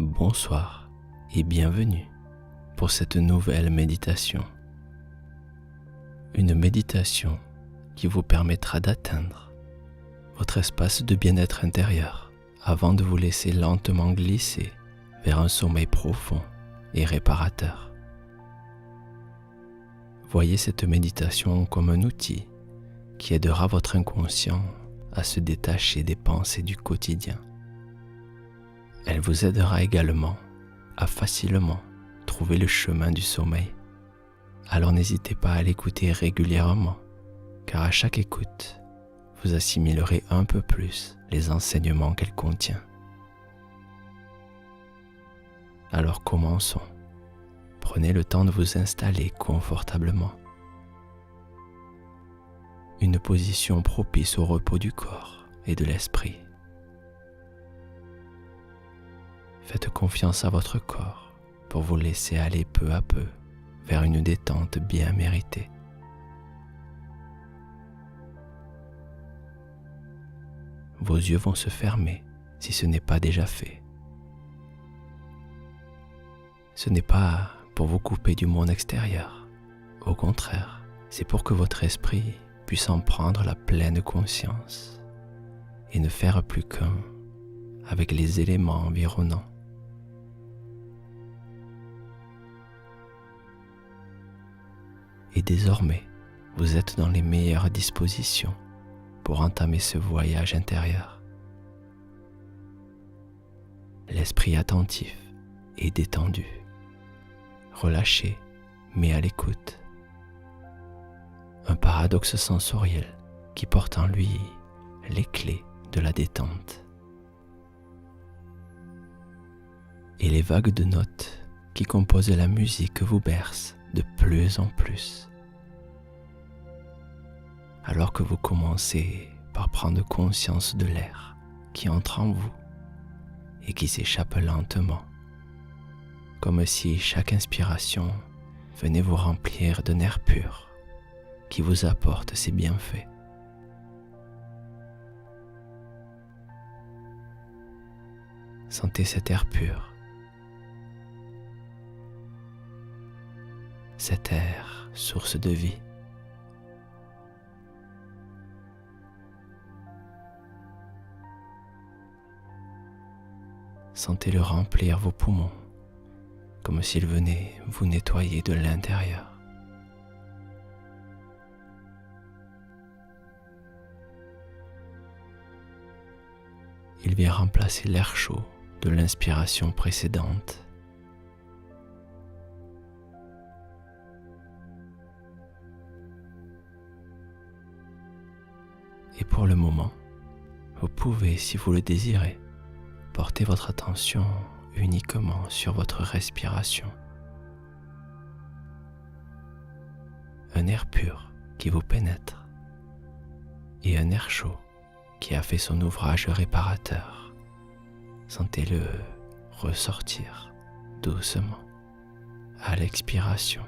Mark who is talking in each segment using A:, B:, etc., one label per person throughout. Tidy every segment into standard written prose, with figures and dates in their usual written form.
A: bonsoir et bienvenue pour cette nouvelle méditation. Une méditation qui vous permettra d'atteindre votre espace de bien-être intérieur avant de vous laisser lentement glisser vers un sommeil profond et réparateur. Voyez cette méditation comme un outil qui aidera votre inconscient à se détacher des pensées du quotidien. Elle vous aidera également à facilement trouver le chemin du sommeil. Alors n'hésitez pas à l'écouter régulièrement, car à chaque écoute, vous assimilerez un peu plus les enseignements qu'elle contient. Alors commençons. Prenez le temps de vous installer confortablement. Une position propice au repos du corps et de l'esprit. Faites confiance à votre corps pour vous laisser aller peu à peu vers une détente bien méritée. Vos yeux vont se fermer si ce n'est pas déjà fait. Ce n'est pas pour vous couper du monde extérieur. Au contraire, c'est pour que votre esprit puisse en prendre la pleine conscience et ne faire plus qu'un avec les éléments environnants. Et désormais, vous êtes dans les meilleures dispositions pour entamer ce voyage intérieur. L'esprit attentif et détendu, relâché mais à l'écoute. Un paradoxe sensoriel qui porte en lui les clés de la détente. Et les vagues de notes qui composent la musique vous bercent de plus en plus. Alors que vous commencez par prendre conscience de l'air qui entre en vous et qui s'échappe lentement, comme si chaque inspiration venait vous remplir d'un air pur qui vous apporte ses bienfaits. Sentez cet air pur, cet air source de vie. Sentez-le remplir vos poumons, comme s'il venait vous nettoyer de l'intérieur. Il vient remplacer l'air chaud de l'inspiration précédente. Et pour le moment, vous pouvez, si vous le désirez, porter votre attention uniquement sur votre respiration. Un air pur qui vous pénètre et un air chaud qui a fait son ouvrage réparateur. Sentez-le ressortir doucement à l'expiration.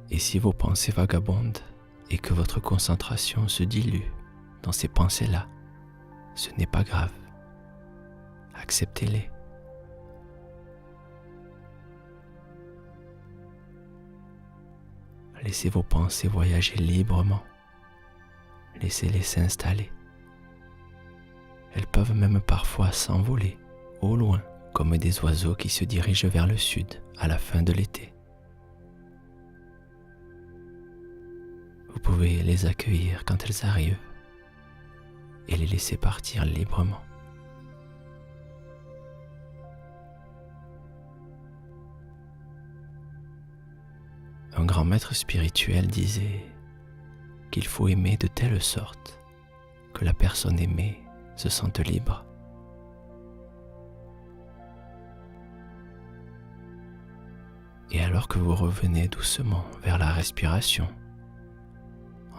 A: Et si vos pensées vagabondent et que votre concentration se dilue dans ces pensées-là, ce n'est pas grave. Acceptez-les. Laissez vos pensées voyager librement. Laissez-les s'installer. Elles peuvent même parfois s'envoler au loin, comme des oiseaux qui se dirigent vers le sud à la fin de l'été. Vous pouvez les accueillir quand elles arrivent et les laisser partir librement. Un grand maître spirituel disait qu'il faut aimer de telle sorte que la personne aimée se sente libre. Et alors que vous revenez doucement vers la respiration,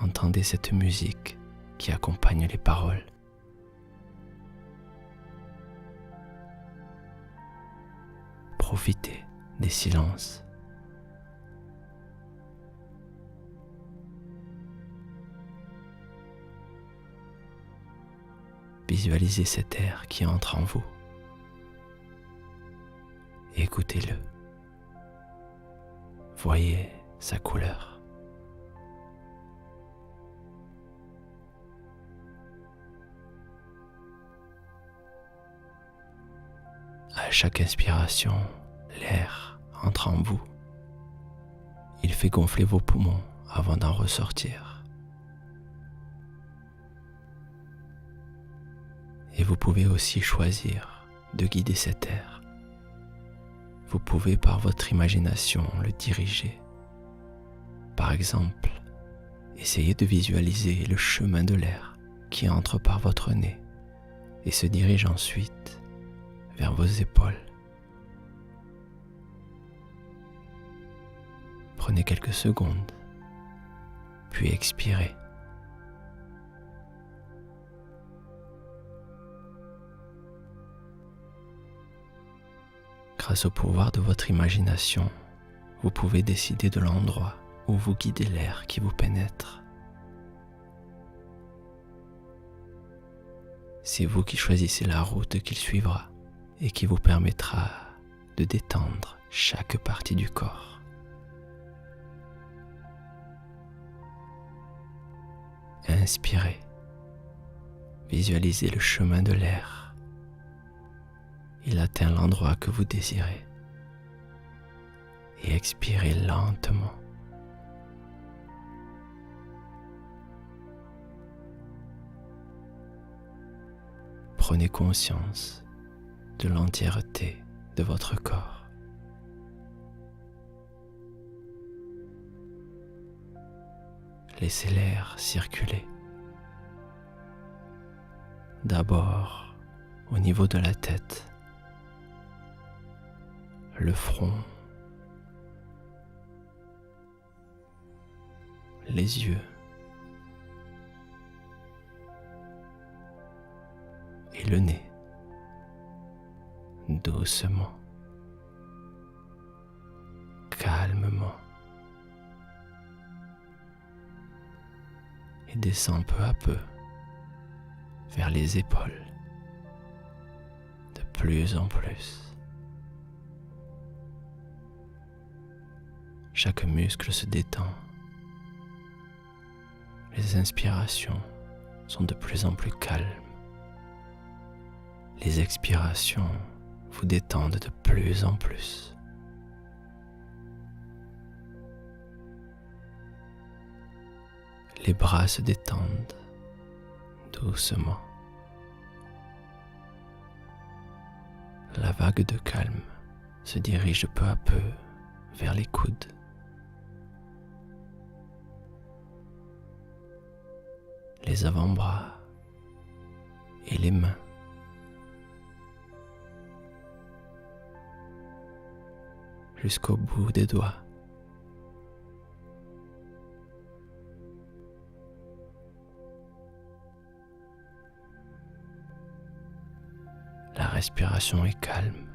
A: entendez cette musique qui accompagne les paroles. Profitez des silences. visualisez cet air qui entre en vous. Écoutez-le. Voyez sa couleur. À chaque inspiration, l'air entre en vous. Il fait gonfler vos poumons avant d'en ressortir. Et vous pouvez aussi choisir de guider cet air. Vous pouvez par votre imagination le diriger. Par exemple, essayez de visualiser le chemin de l'air qui entre par votre nez et se dirige ensuite vers vos épaules. Prenez quelques secondes, puis expirez. Grâce au pouvoir de votre imagination, vous pouvez décider de l'endroit où vous guidez l'air qui vous pénètre. C'est vous qui choisissez la route qu'il suivra et qui vous permettra de détendre chaque partie du corps. Inspirez. Visualisez le chemin de l'air. Il atteint l'endroit que vous désirez. Et expirez lentement. Prenez conscience de l'entièreté de votre corps. Laissez l'air circuler. D'abord au niveau de la tête, le front, les yeux et le nez. Doucement, calmement, et descend peu à peu vers les épaules, de plus en plus. Chaque muscle se détend. Les inspirations sont de plus en plus calmes. Les expirations vous détendent de plus en plus. Les bras se détendent doucement. La vague de calme se dirige peu à peu vers les coudes. Les avant-bras et les mains. Jusqu'au bout des doigts. La respiration est calme.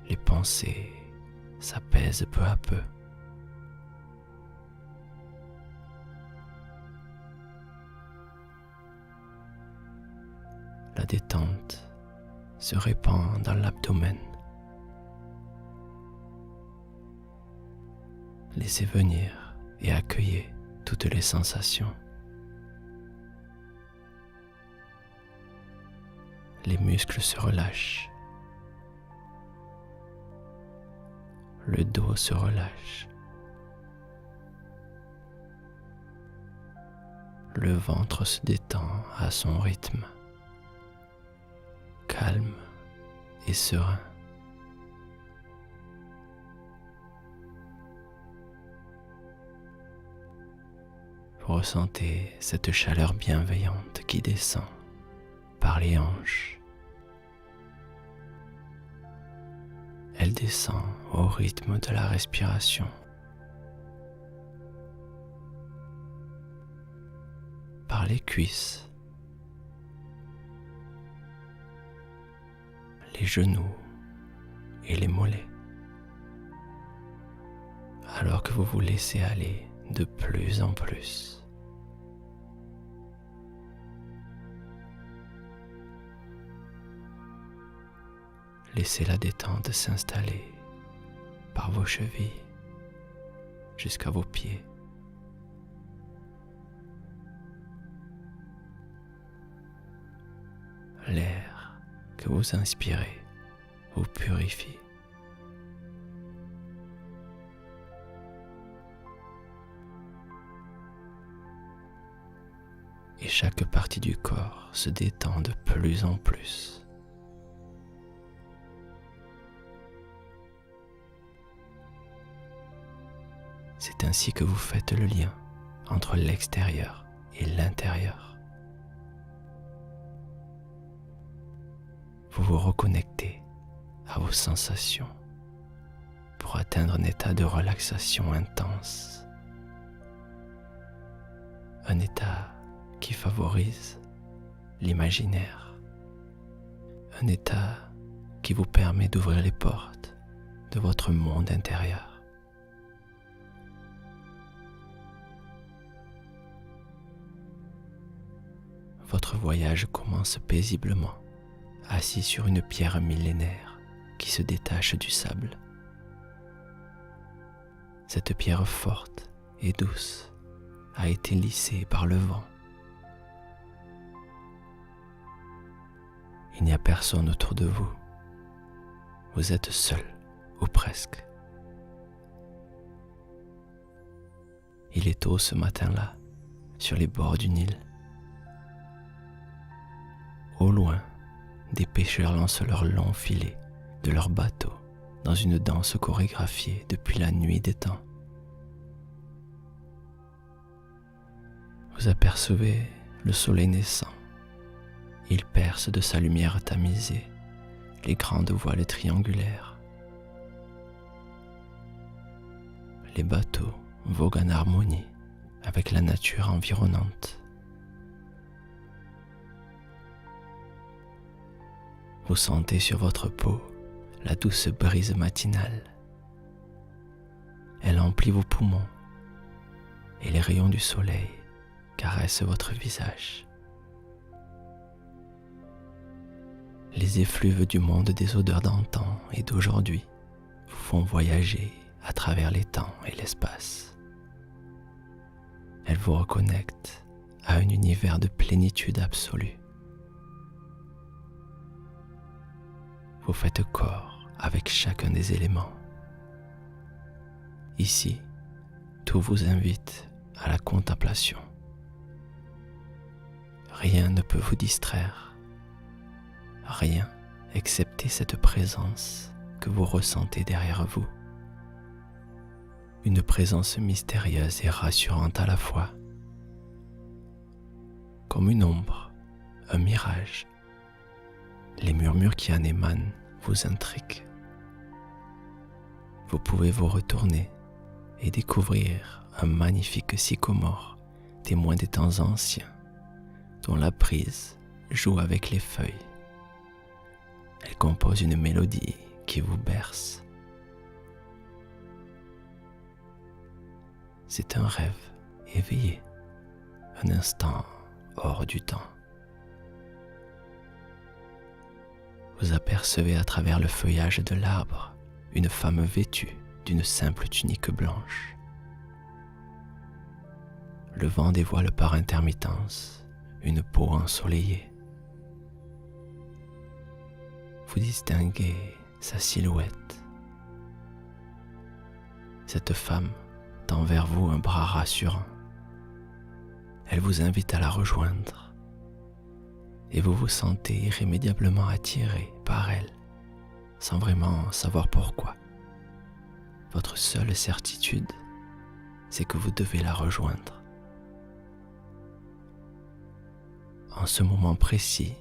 A: Les pensées s'apaisent peu à peu. La détente se répand dans l'abdomen. Laissez venir et accueillez toutes les sensations. Les muscles se relâchent. Le dos se relâche. Le ventre se détend à son rythme, calme et serein. Vous ressentez cette chaleur bienveillante qui descend par les hanches. Elle descend au rythme de la respiration. Par les cuisses, les genoux et les mollets, alors que vous vous laissez aller de plus en plus. Laissez la détente s'installer par vos chevilles jusqu'à vos pieds. L'air que vous inspirez vous purifie. Et chaque partie du corps se détend de plus en plus. C'est ainsi que vous faites le lien entre l'extérieur et l'intérieur. Vous vous reconnectez à vos sensations pour atteindre un état de relaxation intense. Un état qui favorise l'imaginaire. Un état qui vous permet d'ouvrir les portes de votre monde intérieur. Votre voyage commence paisiblement, assis sur une pierre millénaire qui se détache du sable. Cette pierre forte et douce a été lissée par le vent. Il n'y a personne autour de vous. Vous êtes seul, ou presque. Il est tôt ce matin-là, sur les bords du Nil. Au loin, des pêcheurs lancent leurs longs filets de leurs bateaux dans une danse chorégraphiée depuis la nuit des temps. Vous apercevez le soleil naissant. Il perce de sa lumière tamisée les grandes voiles triangulaires. Les bateaux voguent en harmonie avec la nature environnante. Vous sentez sur votre peau la douce brise matinale. Elle emplit vos poumons et les rayons du soleil caressent votre visage. Les effluves du monde des odeurs d'antan et d'aujourd'hui vous font voyager à travers les temps et l'espace. Elles vous reconnectent à un univers de plénitude absolue. Vous faites corps avec chacun des éléments. Ici, tout vous invite à la contemplation. Rien ne peut vous distraire. Rien excepté cette présence que vous ressentez derrière vous. Une présence mystérieuse et rassurante à la fois. Comme une ombre, un mirage. Les murmures qui en émanent vous intriguent. Vous pouvez vous retourner et découvrir un magnifique sycomore, témoin des temps anciens, dont la brise joue avec les feuilles. Elle compose une mélodie qui vous berce. C'est un rêve éveillé, un instant hors du temps. Vous apercevez à travers le feuillage de l'arbre une femme vêtue d'une simple tunique blanche. Le vent dévoile par intermittence une peau ensoleillée. Vous distinguez sa silhouette. Cette femme tend vers vous un bras rassurant. Elle vous invite à la rejoindre. Et vous vous sentez irrémédiablement attiré par elle, sans vraiment savoir pourquoi. Votre seule certitude, c'est que vous devez la rejoindre. En ce moment précis,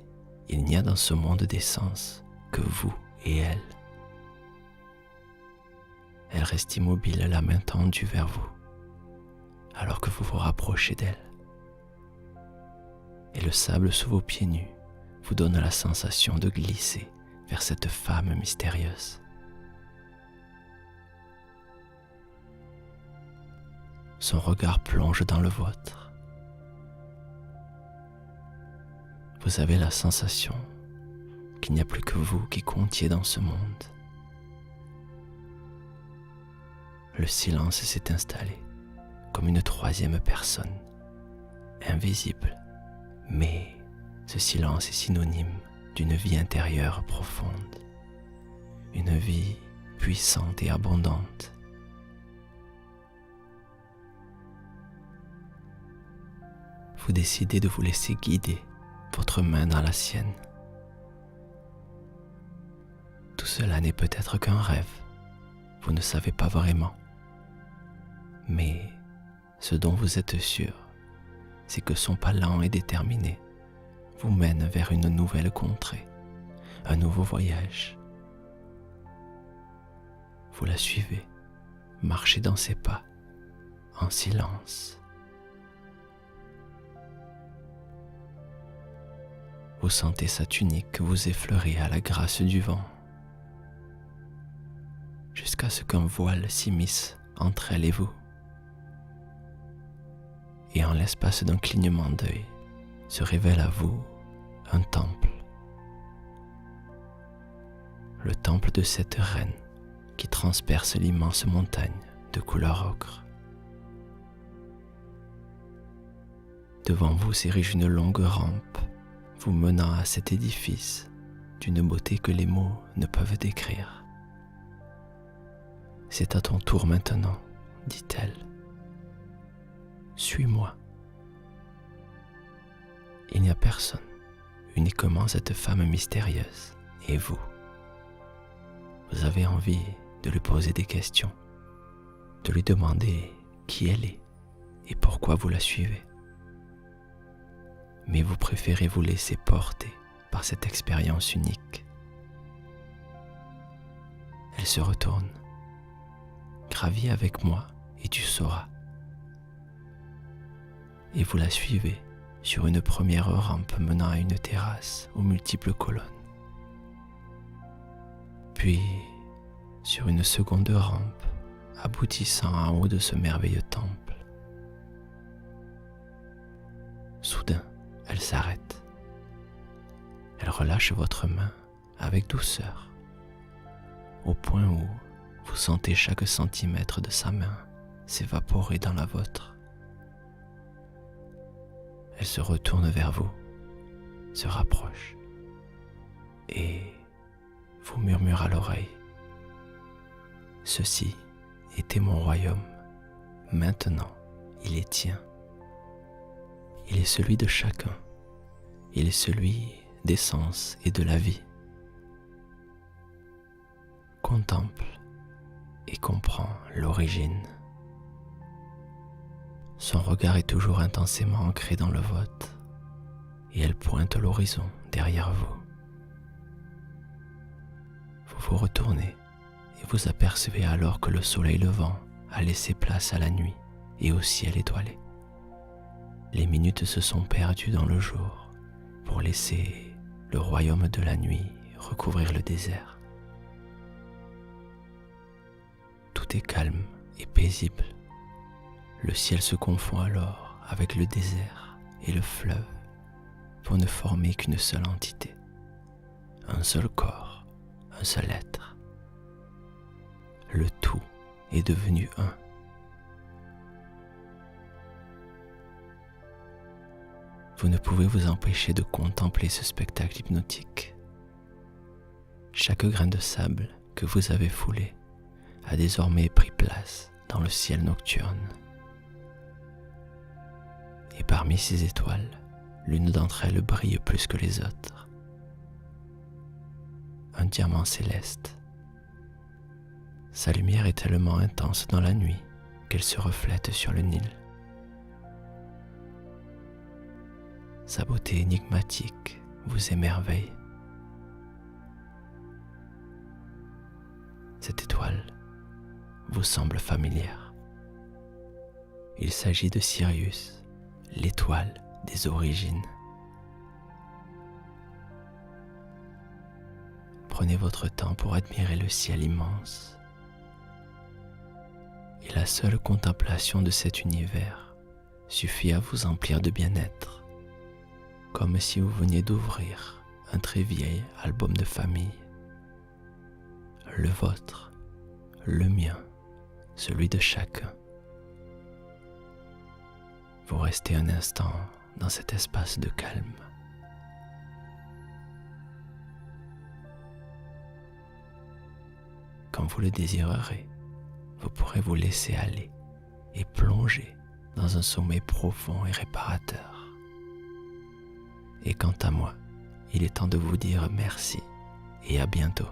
A: il n'y a dans ce monde des sens que vous et elle. Elle reste immobile, la main tendue vers vous, alors que vous vous rapprochez d'elle. Et le sable sous vos pieds nus vous donne la sensation de glisser vers cette femme mystérieuse. Son regard plonge dans le vôtre. Vous avez la sensation qu'il n'y a plus que vous qui comptiez dans ce monde. Le silence s'est installé comme une troisième personne, invisible, mais ce silence est synonyme d'une vie intérieure profonde, une vie puissante et abondante. Vous décidez de vous laisser guider, votre main dans la sienne. Tout cela n'est peut-être qu'un rêve, vous ne savez pas vraiment. Mais ce dont vous êtes sûr, c'est que son pas lent et déterminé vous mène vers une nouvelle contrée, un nouveau voyage. Vous la suivez, marchez dans ses pas, en silence. Vous sentez sa tunique vous effleurer à la grâce du vent, jusqu'à ce qu'un voile s'immisce entre elle et vous. Et en l'espace d'un clignement d'œil, se révèle à vous un temple. Le temple de cette reine qui transperce l'immense montagne de couleur ocre. Devant vous s'érige une longue rampe vous menant à cet édifice d'une beauté que les mots ne peuvent décrire. C'est à ton tour maintenant, dit-elle. Suis-moi. Il n'y a personne, uniquement cette femme mystérieuse et vous. Vous avez envie de lui poser des questions, de lui demander qui elle est et pourquoi vous la suivez. Mais vous préférez vous laisser porter par cette expérience unique. Elle se retourne. Gravis avec moi et tu sauras. Et vous la suivez sur une première rampe menant à une terrasse aux multiples colonnes. Puis sur une seconde rampe aboutissant en haut de ce merveilleux temple. Soudain, elle s'arrête. Elle relâche votre main avec douceur, au point où vous sentez chaque centimètre de sa main s'évaporer dans la vôtre. Elle se retourne vers vous, se rapproche et vous murmure à l'oreille. Ceci était mon royaume. Maintenant, il est tien. Il est celui de chacun. Il est celui des sens et de la vie. Contemple et comprends l'origine. Son regard est toujours intensément ancré dans le vôtre et elle pointe l'horizon derrière vous. Vous vous retournez et vous apercevez alors que le soleil levant a laissé place à la nuit et au ciel étoilé. Les minutes se sont perdues dans le jour pour laisser le royaume de la nuit recouvrir le désert. Tout est calme et paisible. Le ciel se confond alors avec le désert et le fleuve pour ne former qu'une seule entité, un seul corps, un seul être. Le tout est devenu un. Vous ne pouvez vous empêcher de contempler ce spectacle hypnotique. Chaque grain de sable que vous avez foulé a désormais pris place dans le ciel nocturne. Et parmi ces étoiles, l'une d'entre elles brille plus que les autres. Un diamant céleste. Sa lumière est tellement intense dans la nuit qu'elle se reflète sur le Nil. Sa beauté énigmatique vous émerveille. Cette étoile vous semble familière. Il s'agit de Sirius, l'étoile des origines. Prenez votre temps pour admirer le ciel immense. Et la seule contemplation de cet univers suffit à vous emplir de bien-être, comme si vous veniez d'ouvrir un très vieil album de famille. Le vôtre, le mien, celui de chacun. Vous restez un instant dans cet espace de calme. Quand vous le désirerez, vous pourrez vous laisser aller et plonger dans un sommeil profond et réparateur. Et quant à moi, il est temps de vous dire merci et à bientôt.